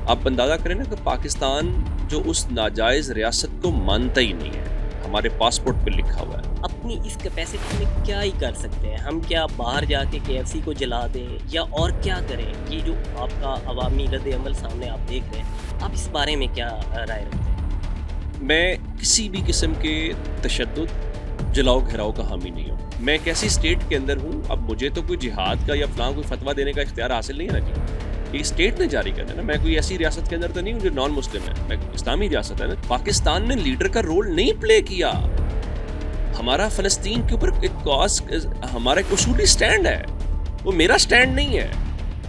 آپ اندازہ کریں نا کہ پاکستان جو اس ناجائز ریاست کو مانتا ہی نہیں ہے، ہمارے پاسپورٹ پہ لکھا ہوا ہے۔ اپنی اس کیپیسٹی میں کیا ہی کر سکتے ہیں ہم؟ کیا باہر جا کے KFC کو جلا دیں یا اور کیا کریں؟ یہ جو آپ کا عوامی رد عمل سامنے آپ دیکھ رہے ہیں، آپ اس بارے میں کیا رائے رکھتے ہیں؟ میں کسی بھی قسم کے تشدد، جلاؤ گھیراؤ کا حامی نہیں ہوں۔ میں ایک ایسی اسٹیٹ کے اندر ہوں، اب مجھے تو کوئی جہاد کا یا فلاں کوئی فتویٰ دینے کا اختیار حاصل نہیں ہے نا جی، یہ اسٹیٹ نے جاری کرنا ہے نا۔ میں کوئی ایسی ریاست کے اندر تو نہیں ہوں جو نان مسلم ہے، میں اسلامی ریاست ہے نا۔ پاکستان نے لیڈر کا رول نہیں پلے کیا۔ ہمارا فلسطین کے اوپر ایک کاز، ہمارا ایک اصولی سٹینڈ ہے، وہ میرا سٹینڈ نہیں ہے،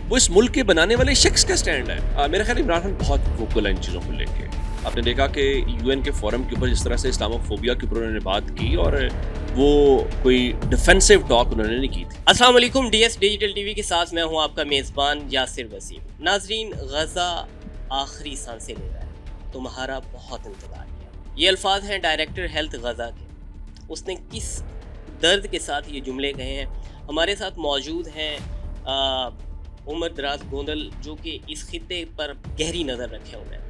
وہ اس ملک کے بنانے والے شخص کا سٹینڈ ہے۔ میرا خیال عمران خان بہت ووکل ہے ان چیزوں کو لے کے۔ آپ نے دیکھا کہ UN کے فورم کے اوپر جس طرح سے اسلامو فوبیا کے اوپر انہوں نے بات کی، اور وہ کوئی ڈیفینسو ٹاک انہوں نے نہیں کی تھی۔ السلام علیکم، DS ڈیجیٹل TV کے ساتھ میں ہوں آپ کا میزبان یاسر وسیم۔ ناظرین، غزہ آخری سانسیں لے رہا ہے، تمہارا بہت انتظار کیا۔ یہ الفاظ ہیں ڈائریکٹر ہیلتھ غزہ کے۔ اس نے کس درد کے ساتھ یہ جملے کہے ہیں؟ ہمارے ساتھ موجود ہیں عمر دراز گوندل، جو کہ اس خطے پر گہری نظر رکھے ہوئے ہیں۔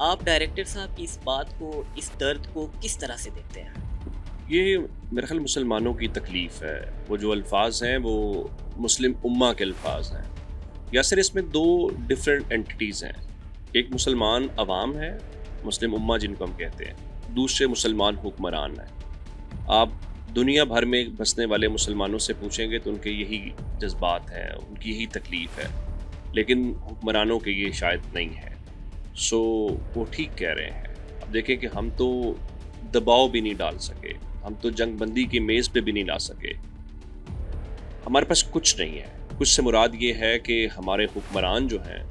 آپ ڈائریکٹر صاحب کی اس بات کو، اس درد کو کس طرح سے دیکھتے ہیں؟ یہ میرے خیال مسلمانوں کی تکلیف ہے۔ وہ جو الفاظ ہیں وہ مسلم امہ کے الفاظ ہیں، یا صرف اس میں دو ڈفرینٹ اینٹیز ہیں۔ ایک مسلمان عوام ہے، مسلم امہ جن کو ہم کہتے ہیں، دوسرے مسلمان حکمران ہیں۔ آپ دنیا بھر میں بسنے والے مسلمانوں سے پوچھیں گے تو ان کے یہی جذبات ہیں، ان کی یہی تکلیف ہے، لیکن حکمرانوں کے یہ شاید نہیں ہے۔ سو وہ ٹھیک کہہ رہے ہیں۔ اب دیکھیں کہ ہم تو دباؤ بھی نہیں ڈال سکے، ہم تو جنگ بندی کی میز پہ بھی نہیں لا سکے، ہمارے پاس کچھ نہیں ہے۔ کچھ سے مراد یہ ہے کہ ہمارے حکمران جو ہیں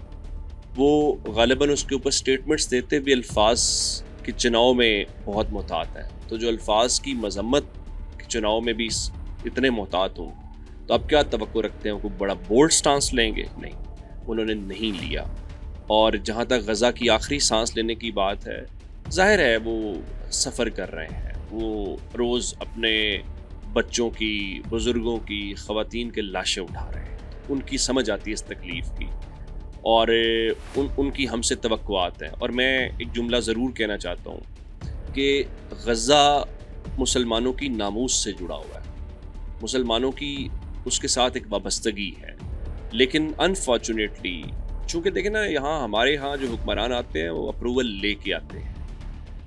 وہ غالباً اس کے اوپر سٹیٹمنٹس دیتے ہوئے الفاظ کے چناؤ میں بہت محتاط ہیں۔ تو جو الفاظ کی مذمت کے چناؤ میں بھی اتنے محتاط ہوں تو آپ کیا توقع رکھتے ہیں؟ کوئی بڑا بولڈ سٹانس لیں گے؟ نہیں، انہوں نے نہیں لیا۔ اور جہاں تک غزہ کی آخری سانس لینے کی بات ہے، ظاہر ہے وہ سفر کر رہے ہیں، وہ روز اپنے بچوں کی، بزرگوں کی، خواتین کے لاشیں اٹھا رہے ہیں، ان کی سمجھ آتی ہے اس تکلیف کی، اور ان کی ہم سے توقعات ہیں۔ اور میں ایک جملہ ضرور کہنا چاہتا ہوں کہ غزہ مسلمانوں کی ناموس سے جڑا ہوا ہے، مسلمانوں کی اس کے ساتھ ایک وابستگی ہے، لیکن انفارچونیٹلی چونکہ دیکھیں نا، ہمارے ہاں جو حکمران آتے ہیں وہ اپروول لے کے آتے ہیں۔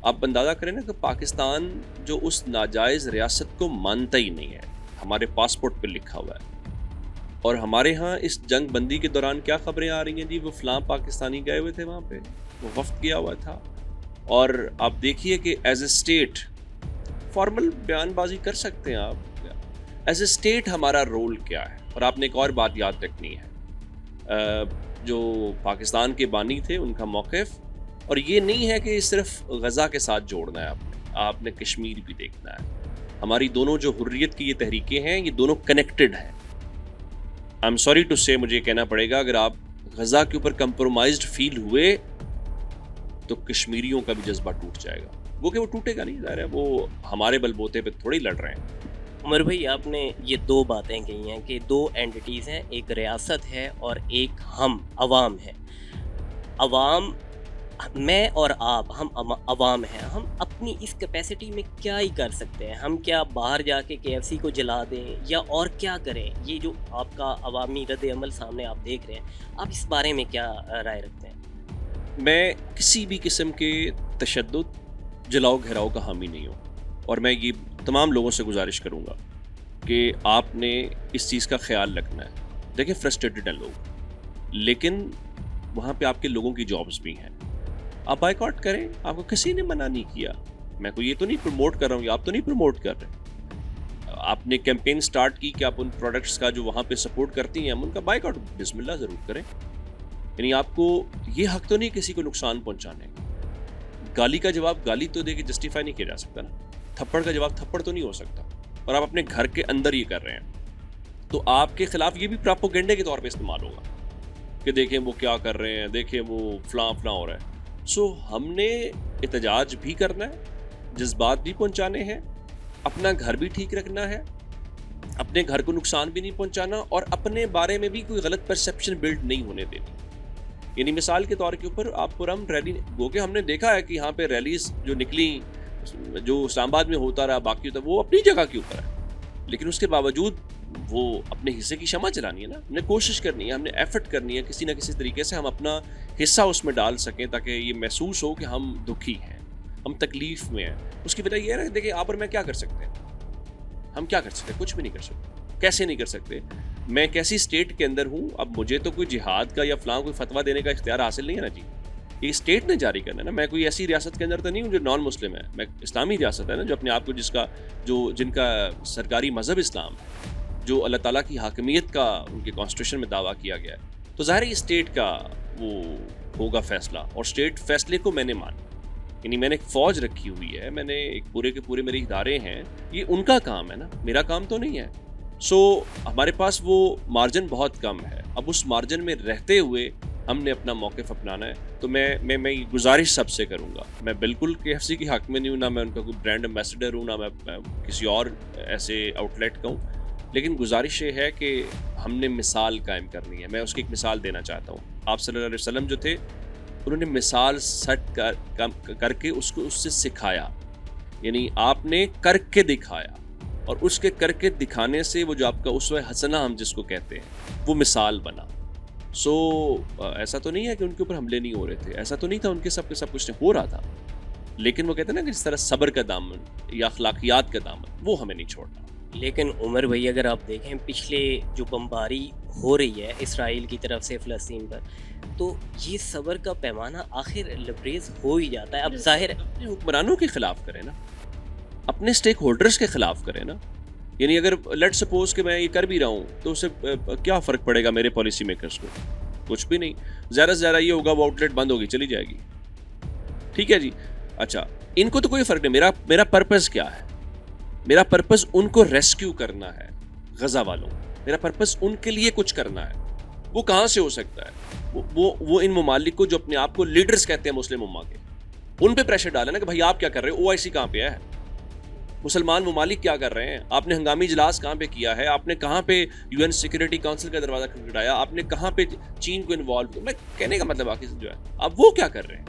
آپ اندازہ کریں نا کہ پاکستان جو اس ناجائز ریاست کو مانتا ہی نہیں ہے، ہمارے پاسپورٹ پہ لکھا ہوا ہے، اور ہمارے ہاں اس جنگ بندی کے دوران کیا خبریں آ رہی ہیں جی، وہ فلاں پاکستانی گئے ہوئے تھے وہاں پہ، وہ وفد گیا ہوا تھا۔ اور آپ دیکھیے کہ ایز اے اسٹیٹ، فارمل بیان بازی کر سکتے ہیں آپ، ایز اے اسٹیٹ ہمارا رول کیا ہے۔ اور آپ نے ایک اور بات یاد رکھنی ہے، جو پاکستان کے بانی تھے ان کا موقف، اور یہ نہیں ہے کہ صرف غزہ کے ساتھ جوڑنا ہے، آپ نے کشمیر بھی دیکھنا ہے۔ ہماری دونوں جو حریت کی یہ تحریکیں ہیں، یہ دونوں کنیکٹڈ ہیں۔ آئی ایم سوری ٹو سے، مجھے کہنا پڑے گا، اگر آپ غزہ کے اوپر کمپرومائزڈ فیل ہوئے تو کشمیریوں کا بھی جذبہ ٹوٹ جائے گا۔ وہ کہ وہ ٹوٹے گا نہیں، ظاہر ہے وہ ہمارے بل بوتے پہ تھوڑی لڑ رہے ہیں۔ عمر بھائی، آپ نے یہ دو باتیں کہی ہیں کہ دو اینٹیز ہیں، ایک ریاست ہے اور ایک ہم عوام ہے۔ عوام، میں اور آپ، ہم عوام ہیں، ہم اپنی اس کیپیسٹی میں کیا ہی کر سکتے ہیں؟ ہم کیا باہر جا کے KFC کو جلا دیں یا اور کیا کریں؟ یہ جو آپ کا عوامی رد عمل سامنے آپ دیکھ رہے ہیں، آپ اس بارے میں کیا رائے رکھتے ہیں؟ میں کسی بھی قسم کے تشدد، جلاؤ گھیراؤ کا حامی نہیں ہوں، اور میں یہ تمام لوگوں سے گزارش کروں گا کہ آپ نے اس چیز کا خیال رکھنا ہے۔ دیکھیں، فرسٹریٹڈ ہیں لوگ، لیکن وہاں پہ آپ کے لوگوں کی جابز بھی ہیں۔ آپ بائیکاٹ کریں، آپ کو کسی نے منع نہیں کیا۔ میں کوئی یہ تو نہیں پروموٹ کر رہا ہوں، یا آپ تو نہیں پروموٹ کر رہے۔ آپ نے کیمپین سٹارٹ کی کہ آپ ان پروڈکٹس کا جو وہاں پہ سپورٹ کرتی ہیں، ہم ان کا بائیکاٹ بسم اللہ ضرور کریں۔ یعنی آپ کو یہ حق تو نہیں کسی کو نقصان پہنچانے کا۔ گالی کا جواب گالی تو دے کے جسٹیفائی نہیں کیا جا سکتا نا، تھپڑ کا جواب تھپڑ تو نہیں ہو سکتا، اور آپ اپنے گھر کے اندر یہ کر رہے ہیں، تو آپ کے خلاف یہ بھی پراپوگنڈے کے طور پہ استعمال ہوگا کہ دیکھیں وہ کیا کر رہے ہیں، دیکھیں وہ فلاں فلاں ہو رہا ہے۔ سو ہم نے احتجاج بھی کرنا ہے، جذبات بھی پہنچانے ہیں، اپنا گھر بھی ٹھیک رکھنا ہے، اپنے گھر کو نقصان بھی نہیں پہنچانا، اور اپنے بارے میں بھی کوئی غلط پرسیپشن بلڈ نہیں ہونے دینی۔ یعنی مثال کے طور کے اوپر آپ پرام ریلی گو کہ ہم نے دیکھا ہے کہ یہاں پہ ریلیز جو نکلی جو اسلام آباد میں ہوتا رہا باقی ہوتا وہ اپنی جگہ کے اوپر ہے، لیکن اس کے باوجود وہ اپنے حصے کی شمع چلانی ہے نا، ہم نے کوشش کرنی ہے، ہم نے ایفرٹ کرنی ہے کسی نہ کسی طریقے سے ہم اپنا حصہ اس میں ڈال سکیں تاکہ یہ محسوس ہو کہ ہم دکھی ہیں، ہم تکلیف میں ہیں۔ اس کی وجہ یہ ہے کہ دیکھیں آپ اور میں کیا کر سکتے ہیں، ہم کیا کر سکتے ہیں؟ کچھ بھی نہیں کر سکتے۔ کیسے نہیں کر سکتے؟ میں کیسی اسٹیٹ کے اندر ہوں، اب مجھے تو کوئی جہاد کا یا فلاں کوئی فتویٰ دینے کا اختیار حاصل نہیں ہے نا جی، یہ اسٹیٹ نے جاری کرنا ہے نا۔ میں کوئی ایسی ریاست کے اندر تو نہیں ہوں جو نان مسلم ہے، میں اسلامی ریاست ہے نا جو اپنے آپ کو جن کا سرکاری مذہب اسلام ہے، جو اللہ تعالیٰ کی حاکمیت کا ان کے کانسٹیٹیوشن میں دعویٰ کیا گیا ہے، تو ظاہر ہے اسٹیٹ کا وہ ہوگا فیصلہ، اور اسٹیٹ فیصلے کو میں نے مانا، یعنی میں نے ایک فوج رکھی ہوئی ہے، میں نے ایک پورے کے پورے میرے ادارے ہیں، یہ ان کا کام ہے نا، میرا کام تو نہیں ہے۔ سو ہمارے پاس وہ مارجن بہت کم ہے، اب اس مارجن میں رہتے ہوئے ہم نے اپنا موقف اپنانا ہے۔ تو میں گزارش سب سے کروں گا، میں بالکل KFC کی حق میں نہیں ہوں، نہ میں ان کا کوئی برانڈ ایمبیسڈر ہوں، نہ میں کسی اور ایسے آؤٹ لیٹ کا ہوں، لیکن گزارش یہ ہے کہ ہم نے مثال قائم کرنی ہے۔ میں اس کی ایک مثال دینا چاہتا ہوں۔ آپ صلی اللہ علیہ وسلم جو تھے انہوں نے مثال سیٹ کر کے اس کو اس سے سکھایا، یعنی آپ نے کر کے دکھایا، اور اس کے کر کے دکھانے سے وہ جو آپ کا اسوہ حسنہ ہم جس کو کہتے ہیں وہ مثال بنا۔ سو ایسا تو نہیں ہے کہ ان کے اوپر حملے نہیں ہو رہے تھے، ایسا تو نہیں تھا ان کے سب کچھ ہو رہا تھا، لیکن وہ کہتے ہیں نا کہ جس طرح صبر کا دامن یا اخلاقیات کا دامن وہ ہمیں نہیں چھوڑنا۔ لیکن عمر بھائی اگر آپ دیکھیں پچھلے جو بمباری ہو رہی ہے اسرائیل کی طرف سے فلسطین پر، تو یہ صبر کا پیمانہ آخر لبریز ہو ہی جاتا ہے۔ اب ظاہر ہے اپنے حکمرانوں کے خلاف کریں نا، اپنے اسٹیک ہولڈرز کے خلاف کریں نا، یعنی اگر لیٹ سپوز کہ میں یہ کر بھی رہا ہوں تو اس سے کیا فرق پڑے گا میرے پالیسی میکرز کو؟ کچھ بھی نہیں، زیادہ سے زیادہ یہ ہوگا وہ آؤٹ لیٹ بند ہوگی چلی جائے گی، ٹھیک ہے جی۔ اچھا ان کو تو کوئی فرق نہیں، میرا پرپز کیا ہے؟ میرا پرپز ان کو ریسکیو کرنا ہے، غزہ والوں، میرا پرپز ان کے لیے کچھ کرنا ہے۔ وہ کہاں سے ہو سکتا ہے؟ وہ ان ممالک کو جو اپنے آپ کو لیڈرز کہتے ہیں مسلم امہ کے، ان پہ پریشر ڈالے نا کہ بھائی آپ کیا کر رہے ہو، OIC کہاں پہ ہے، مسلمان ممالک کیا کر رہے ہیں، آپ نے ہنگامی اجلاس کہاں پہ کیا ہے، آپ نے کہاں پہ UN سیکورٹی کونسل کا دروازہ کھٹکھٹایا، آپ نے کہاں پہ چین کو انوالو کیا۔ میں کہنے کا مطلب باقی جو ہے اب وہ کیا کر رہے ہیں،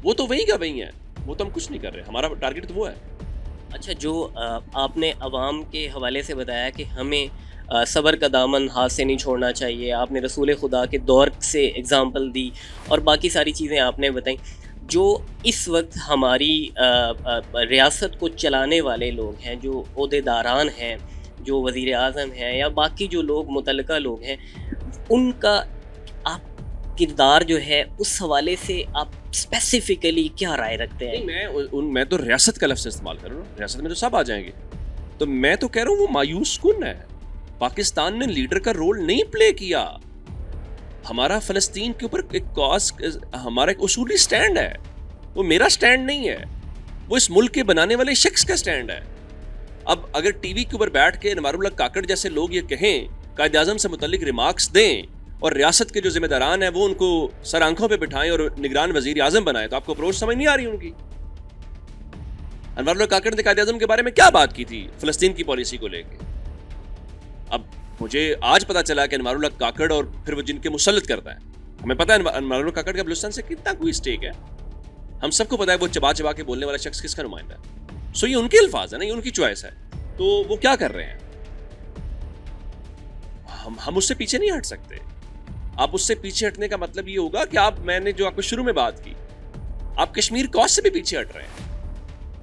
وہ تو وہی کا وہی ہیں، وہ تو ہم کچھ نہیں کر رہے، ہمارا ٹارگیٹ تو وہ ہے۔ اچھا جو آپ نے عوام کے حوالے سے بتایا کہ ہمیں صبر کا دامن ہاتھ سے نہیں چھوڑنا چاہیے، آپ نے رسول خدا کے دور سے اگزامپل دی اور باقی ساری چیزیں آپ نے بتائیں، جو اس وقت ہماری ریاست کو چلانے والے لوگ ہیں، جو عہدیداران ہیں، جو وزیر اعظم ہیں یا باقی جو لوگ متعلقہ لوگ ہیں، ان کا آپ کردار جو ہے اس حوالے سے آپ اسپیسیفکلی کیا رائے رکھتے ہیں؟ میں تو ریاست کا لفظ استعمال کر رہا ہوں، ریاست میں تو سب آ جائیں گے، تو میں تو کہہ رہا ہوں وہ مایوس کن ہے۔ پاکستان نے لیڈر کا رول نہیں پلے کیا، ہمارا فلسطین کے اوپر ایک کاز، ہمارا ایک اصولی سٹینڈ ہے، وہ میرا سٹینڈ نہیں ہے، وہ اس ملک کے بنانے والے شخص کا سٹینڈ ہے۔ اب اگر ٹی وی کے اوپر بیٹھ کے انوار اللہ کاکڑ جیسے لوگ یہ کہیں، قائد اعظم سے متعلق ریمارکس دیں، اور ریاست کے جو ذمہ داران ہیں وہ ان کو سر آنکھوں پہ بٹھائیں اور نگران وزیر اعظم بنائیں، تو آپ کو اپروچ سمجھ نہیں آ رہی ان کی۔ انوار اللہ کاکڑ نے قائد اعظم کے بارے میں کیا بات کی تھی فلسطین کی پالیسی کو لے کے؟ اب مجھے آج پتا چلا کہ انوار اللہ کاکڑ اور پھر وہ جن کے مسلط کرتا ہے، ہمیں پتا ہے انوار اللہ کاکڑ کا بلوچستان سے کتنا کوئی اسٹیک ہے، ہم سب کو پتا ہے وہ چبا چبا کے بولنے والا شخص کس کا نمائندہ ہے۔ سو یہ ان کے الفاظ ہیں نا، یہ ان کی چوائس ہے، تو وہ کیا کر رہے ہیں؟ ہم اس سے پیچھے نہیں ہٹ سکتے۔ آپ اس سے پیچھے ہٹنے کا مطلب یہ ہوگا کہ میں نے جو آپ کو شروع میں بات کی، آپ کشمیر کاز سے بھی پیچھے ہٹ رہے ہیں،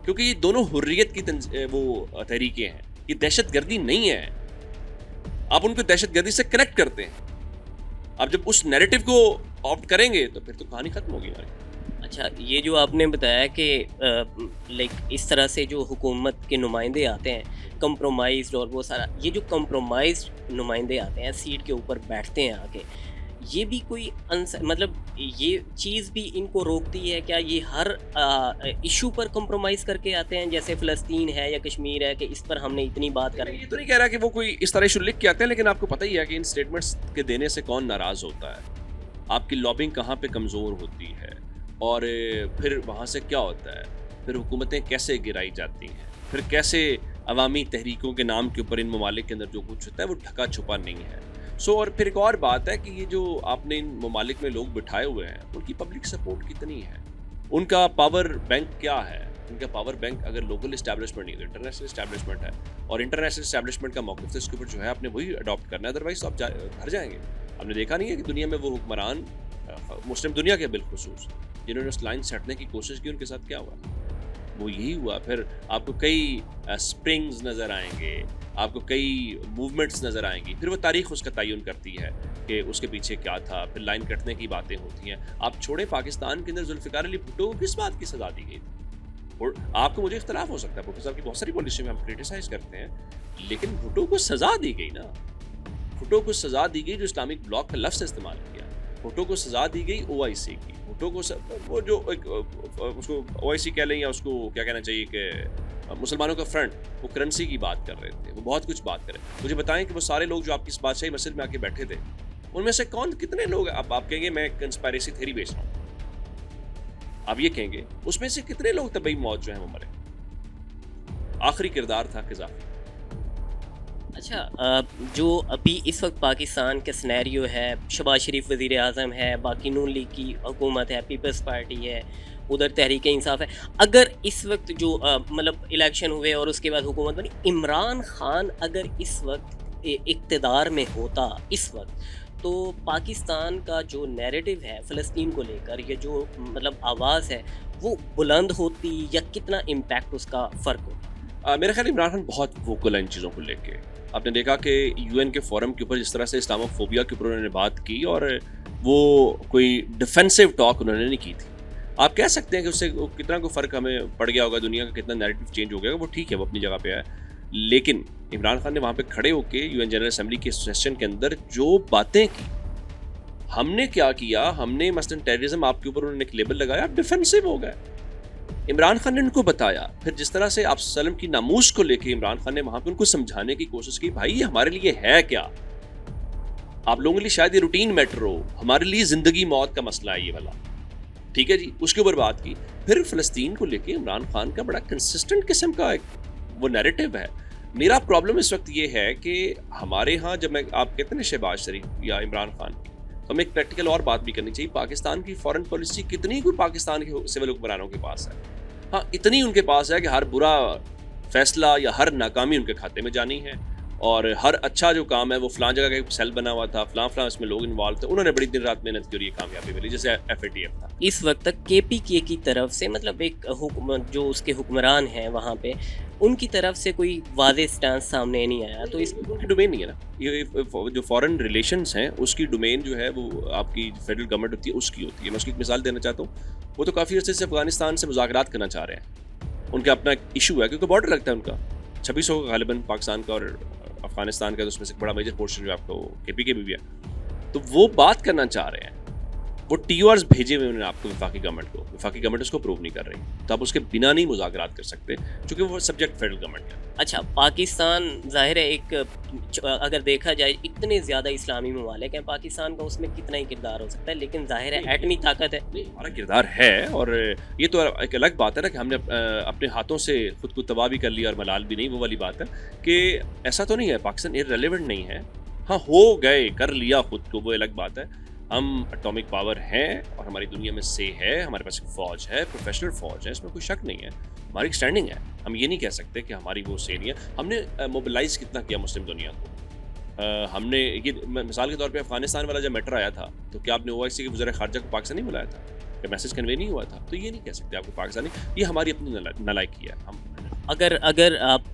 کیونکہ یہ دونوں حریت کی وہ تحریکیں ہیں، یہ دہشت گردی نہیں ہے۔ آپ ان کو دہشت گردی سے کنیکٹ کرتے ہیں، آپ جب اس نیریٹو کو آپٹ کریں گے تو پھر تو کہانی ختم ہوگی ہماری۔ اچھا یہ جو آپ نے بتایا کہ لائک اس طرح سے جو حکومت کے نمائندے آتے ہیں کمپرومائزڈ اور وہ سارا، یہ جو کمپرومائزڈ نمائندے آتے ہیں سیٹ کے اوپر بیٹھتے ہیں آ کے، یہ بھی کوئی مطلب یہ چیز بھی ان کو روکتی ہے کیا؟ یہ ہر ایشو پر کمپرومائز کر کے آتے ہیں، جیسے فلسطین ہے یا کشمیر ہے کہ اس پر ہم نے اتنی بات کر، یہ تو نہیں کہہ رہا کہ وہ کوئی اس طرح ایشو لکھ کے آتے ہیں، لیکن آپ کو پتہ ہی ہے کہ ان سٹیٹمنٹس کے دینے سے کون ناراض ہوتا ہے، آپ کی لابنگ کہاں پہ کمزور ہوتی ہے، اور پھر وہاں سے کیا ہوتا ہے، پھر حکومتیں کیسے گرائی جاتی ہیں، پھر کیسے عوامی تحریکوں کے نام کے اوپر ان ممالک کے اندر جو کچھ ہوتا ہے وہ ڈھکا چھپا نہیں ہے۔ اور پھر ایک اور بات ہے کہ یہ جو آپ نے ان ممالک میں لوگ بٹھائے ہوئے ہیں ان کی پبلک سپورٹ کتنی ہے، ان کا پاور بینک کیا ہے. ان کا پاور بینک اگر لوکل اسٹیبلشمنٹ نہیں ہے تو انٹرنیشنل اسٹیبلشمنٹ ہے، اور انٹرنیشنل اسٹیبلشمنٹ کا موقف تو اس کے اوپر جو ہے آپ نے وہی اڈاپٹ کرنا ہے، ادروائز تو آپ گھر جائیں گے. آپ نے دیکھا نہیں ہے کہ دنیا میں وہ حکمران مسلم دنیا کے بالخصوص جنہوں نے اس لائن سیٹنے کی کوشش کی ان کے ساتھ کیا ہوا؟ وہ یہی ہوا. پھر آپ کو کئی اسپرنگز نظر آئیں گے، آپ کو کئی موومنٹس نظر آئیں گی، پھر وہ تاریخ اس کا تعین کرتی ہے کہ اس کے پیچھے کیا تھا، پھر لائن کٹنے کی باتیں ہوتی ہیں. آپ چھوڑیں پاکستان کے اندر ذوالفقار علی بھٹو کو کس بات کی سزا دی گئی تھی؟ اور آپ کو مجھے اختلاف ہو سکتا ہے، بھٹو صاحب کی بہت ساری پالیسی میں ہم کرٹیسائز کرتے ہیں، لیکن بھٹو کو سزا دی گئی نا. بھٹو کو سزا دی گئی جو اسلامک بلاک کا لفظ استعمال کیا. بھٹو کو سزا دی گئی او آئی سی کی. بھٹو کو وہ جو اس کو او آئی سی کہہ لیں یا اس کو کیا کہنا چاہیے کہ مسلمانوں کا فرنٹ، وہ کرنسی کی بات کر رہے تھے، وہ بہت کچھ بات کر رہے ہیں. مجھے بتائیں کہ وہ سارے لوگ جو آپ کی اس بادشاہی مسجد میں آ کے بیٹھے تھے ان میں سے کتنے لوگ اب آپ کہیں گے میں کنسپائریسی تھیوری بیچ رہا ہوں، آپ یہ کہیں گے اس میں سے کتنے لوگ طبی موت جو ہیں وہ مرے؟ آخری کردار تھا قذافی. اچھا، جو ابھی اس وقت پاکستان کا سنیریو ہے، شہباز شریف وزیر اعظم ہے، باقی نون لیگ کی حکومت ہے، پیپلز پارٹی ہے، ادھر تحریک انصاف ہے، اگر اس وقت جو مطلب الیکشن ہوئے اور اس کے بعد حکومت بنی، عمران خان اگر اس وقت اقتدار میں ہوتا اس وقت، تو پاکستان کا جو نیریٹو ہے فلسطین کو لے کر، یہ جو مطلب آواز ہے وہ بلند ہوتی یا کتنا امپیکٹ اس کا فرق ہوتا؟ میرا خیال عمران خان بہت ووکل ہے ان چیزوں کو لے کے. آپ نے دیکھا کہ یو این کے فورم کے اوپر جس طرح سے اسلامو فوبیا کے اوپر انہوں نے بات کی، اور وہ کوئی ڈیفینسو ٹاک انہوں نے نہیں کی تھی. آپ کہہ سکتے ہیں کہ اس سے کتنا کوئی فرق ہمیں پڑ گیا ہوگا، دنیا کا کتنا نیریٹو چینج ہو گیا ہوگا، وہ ٹھیک ہے، وہ اپنی جگہ پہ ہے. لیکن عمران خان نے وہاں پہ کھڑے ہو کے یو این جنرل اسمبلی کے سیشن کے اندر جو باتیں کی، ہم نے کیا کیا، ہم نے مثلاً ٹیررزم آپ کے اوپر انہوں نے ایک لیبل لگایا، آپ ڈیفینسو ہو گئے. عمران خان نے ان کو بتایا، پھر جس طرح سے آپ وسلم کی ناموس کو لے کے عمران خان نے وہاں پہ ان کو سمجھانے کی کوشش کی، بھائی یہ ہمارے لیے ہے کیا، آپ لوگوں کے لیے شاید یہ روٹین میٹر ہو، ہمارے لیے زندگی موت کا مسئلہ ہے یہ والا، ٹھیک ہے جی. اس کے اوپر بات کی. پھر فلسطین کو لے کے عمران خان کا بڑا کنسسٹنٹ قسم کا ایک وہ نیریٹو ہے. میرا پرابلم اس وقت یہ ہے کہ ہمارے ہاں جب میں آپ کہتے ہیں شہباز شریف یا عمران خان کی، تو ہمیں ایک پریکٹیکل اور بات بھی کرنی چاہیے. پاکستان کی فارن پالیسی کتنی کوئی پاکستان کے سول حکمرانوں کے پاس ہے؟ ہاں اتنی ان کے پاس ہے کہ ہر برا فیصلہ یا ہر ناکامی ان کے کھاتے میں جانی ہے، اور ہر اچھا جو کام ہے وہ فلاں جگہ کا ایک سیل بنا ہوا تھا، فلاں اس میں لوگ انوالو تھے، انہوں نے بڑی دن رات محنت کی اور یہ کامیابی ملی، جیسے ایف اے ٹی ایف تھا. اس وقت تک کے پی کے کی طرف سے مطلب ایک حکومت جو اس کے حکمران ہیں وہاں پہ، ان کی طرف سے کوئی واضح سٹانس سامنے نہیں آیا. تو اس ان کی ڈومین نہیں ہے نا، یہ جو فارن ریلیشنز ہیں اس کی ڈومین جو ہے وہ آپ کی فیڈرل گورنمنٹ ہوتی ہے اس کی ہوتی ہے. میں اس کی ایک مثال دینا چاہتا ہوں. وہ تو کافی عرصے سے افغانستان سے مذاکرات کرنا چاہ رہے ہیں، ان کا اپنا ایک ایشو ہے کیونکہ بارڈر لگتا ہے ان کا 2600 کا غالباً پاکستان کا اور افغانستان کا، تو اس میں سے بڑا میجر پورشن جو آپ کو کے پی کے بھی ہے. تو وہ بات کرنا چاہ رہے ہیں، وہ ٹی او آرز بھیجے ہوئے انہوں نے آپ کو وفاقی گورنمنٹ اس کو اپروو نہیں کر رہی، تو آپ اس کے بنا نہیں مذاکرات کر سکتے چونکہ وہ سبجیکٹ فیڈرل گورنمنٹ ہے. اچھا، پاکستان ظاہر ہے ایک اگر دیکھا جائے اتنے زیادہ اسلامی ممالک ہیں، پاکستان کا اس میں کتنا ہی کردار ہو سکتا ہے، لیکن ظاہر ہے ایٹمی طاقت ہے. ہمارا کردار ہے، اور یہ تو ایک الگ بات ہے نا کہ ہم نے اپنے ہاتھوں سے خود کو تباہ بھی کر لیا اور ملال بھی نہیں، وہ والی بات ہے کہ ایسا تو نہیں ہے پاکستان ارریلیونٹ نہیں ہے. ہاں ہو گئے، کر لیا خود کو، وہ الگ بات ہے. ہم اٹامک پاور ہیں اور ہماری دنیا میں سے ہے، ہمارے پاس ایک فوج ہے، پروفیشنل فوج ہے، اس میں کوئی شک نہیں ہے. ہماری ایک اسٹینڈنگ ہے، ہم یہ نہیں کہہ سکتے کہ ہماری وہ سے نہیں ہے. ہم نے موبلائز کتنا کیا مسلم دنیا کو. ہم نے یہ مثال کے طور پہ افغانستان والا جب میٹر آیا تھا تو کیا آپ نے او آئی سی کے وزیر خارجہ کو پاکستان نہیں بلایا تھا؟ کہ میسج کنوے نہیں ہوا تھا؟ تو یہ نہیں کہہ سکتے آپ کو پاکستانی، یہ ہماری اپنی نالائکی ہے. ہم اگر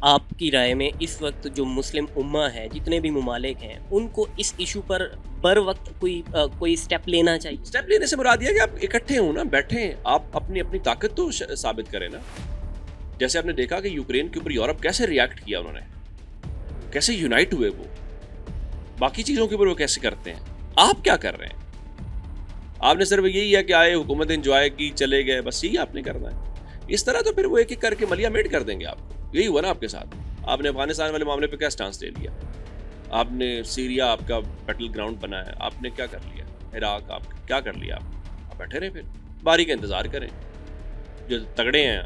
آپ کی رائے میں اس وقت جو مسلم امہ ہے، جتنے بھی ممالک ہیں، ان کو اس ایشو پر بر وقت کوئی اسٹیپ لینا چاہیے؟ اسٹیپ لینے سے مراد یہ کہ آپ اکٹھے ہوں نا، بیٹھیں، آپ اپنی طاقت تو ثابت کریں نا. جیسے آپ نے دیکھا کہ یوکرین کے اوپر یورپ کیسے ریئیکٹ کیا، انہوں نے کیسے یونائٹ ہوئے، وہ باقی چیزوں کے اوپر وہ کیسے کرتے ہیں. آپ کیا کر رہے ہیں؟ آپ نے صرف یہی ہے کہ آئے حکومت انجوائے کی چلے گئے، بس یہی آپ نے کرنا ہے. اس طرح تو پھر وہ ایک ایک کر کے ملیا میٹ کر دیں گے آپ کو. یہی ہوا نا آپ کے ساتھ. آپ نے افغانستان والے معاملے پہ کیا سٹانس لے لیا، آپ نے سیریا آپ کا بیٹل گراؤنڈ بنا ہے، آپ نے کیا کر لیا، عراق آپ کیا کر لیا، آپ بیٹھے رہے، پھر باری کا انتظار کریں. جو تگڑے ہیں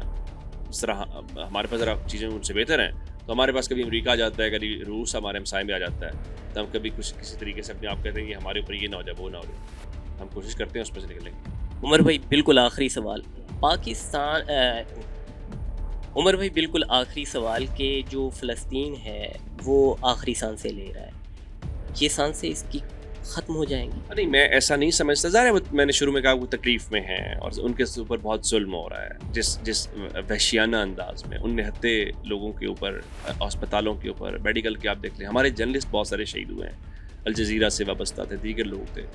اس طرح ہمارے پاس ذرا چیزیں ان سے بہتر ہیں تو ہمارے پاس کبھی امریکہ آ جاتا ہے, کبھی روس ہمارے ہمسائے میں آ جاتا ہے, تو ہم کبھی کسی طریقے سے اپنے آپ کہتے ہیں کہ ہمارے اوپر یہ نہ ہو جائے, وہ نہ ہو جائے. ہم کوشش کرتے ہیں اس میں سے نکلنے کی. عمر بھائی بالکل آخری سوال, عمر بھائی بالکل آخری سوال کہ جو فلسطین ہے وہ آخری سانسیں لے رہا ہے, یہ سانسیں اس کی ختم ہو جائیں گی؟ نہیں, میں ایسا نہیں سمجھتا. ظاہر ہے میں نے شروع میں کہا وہ تکلیف میں ہیں اور ان کے اوپر بہت ظلم ہو رہا ہے, جس وحشیانہ انداز میں ان نہتے لوگوں کے اوپر, اسپتالوں کے اوپر, میڈیکل کے آپ دیکھ لیں. ہمارے جرنلسٹ بہت سارے شہید ہوئے ہیں, الجزیرہ سے وابستہ تھے, دیگر لوگ تھے.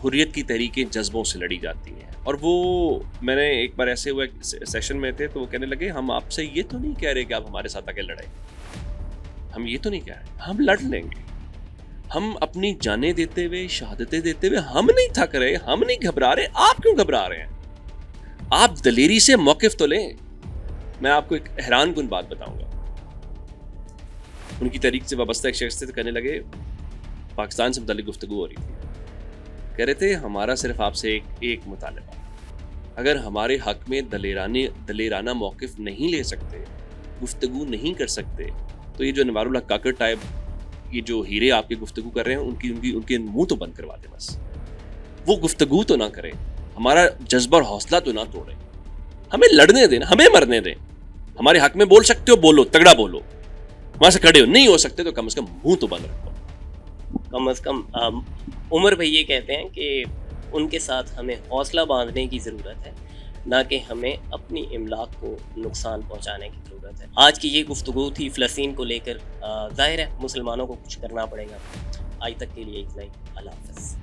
حریت کی تحریکیں جذبوں سے لڑی جاتی ہیں, اور وہ میں نے ایک بار ایسے ہوا سیشن میں تھے تو وہ کہنے لگے ہم آپ سے یہ تو نہیں کہہ رہے کہ آپ ہمارے ساتھ آ کے لڑیں, ہم یہ تو نہیں کہہ رہے, ہم لڑ لیں گے, ہم اپنی جانیں دیتے ہوئے, شہادتیں دیتے ہوئے ہم نہیں تھک رہے, ہم نہیں گھبرا رہے. آپ کیوں گھبرا رہے ہیں؟ آپ دلیری سے موقف تو لیں. میں آپ کو ایک حیران کن بات بتاؤں گا. ان کی تحریک سے وابستہ ایک شخص سے کہنے لگے, پاکستان سے متعلق گفتگو ہو رہی تھی, کہہ رہے تھے ہمارا صرف آپ سے ایک مطالبہ, اگر ہمارے حق میں دلیرانہ موقف نہیں لے سکتے, گفتگو نہیں کر سکتے, تو یہ جو انوار اللہ کاکڑ ٹائپ یہ جو ہیرے آپ کی گفتگو کر رہے ہیں ان کے منہ تو بند کروا دیں بس. وہ گفتگو تو نہ کریں, ہمارا جذبہ اور حوصلہ تو نہ توڑیں, ہمیں لڑنے دیں, ہمیں مرنے دیں. ہمارے حق میں بول سکتے ہو بولو, تگڑا بولو, وہاں سے کھڑے ہو. نہیں ہو سکتے تو کم از کم منہ تو بند رکھو. کم از کم عمر بھائی یہ کہتے ہیں کہ ان کے ساتھ ہمیں حوصلہ باندھنے کی ضرورت ہے, نہ کہ ہمیں اپنی املاک کو نقصان پہنچانے کی ضرورت ہے. آج کی یہ گفتگو تھی فلسطین کو لے کر. ظاہر ہے مسلمانوں کو کچھ کرنا پڑے گا. آج تک کے لیے اتنا ہی. اللہ حافظ.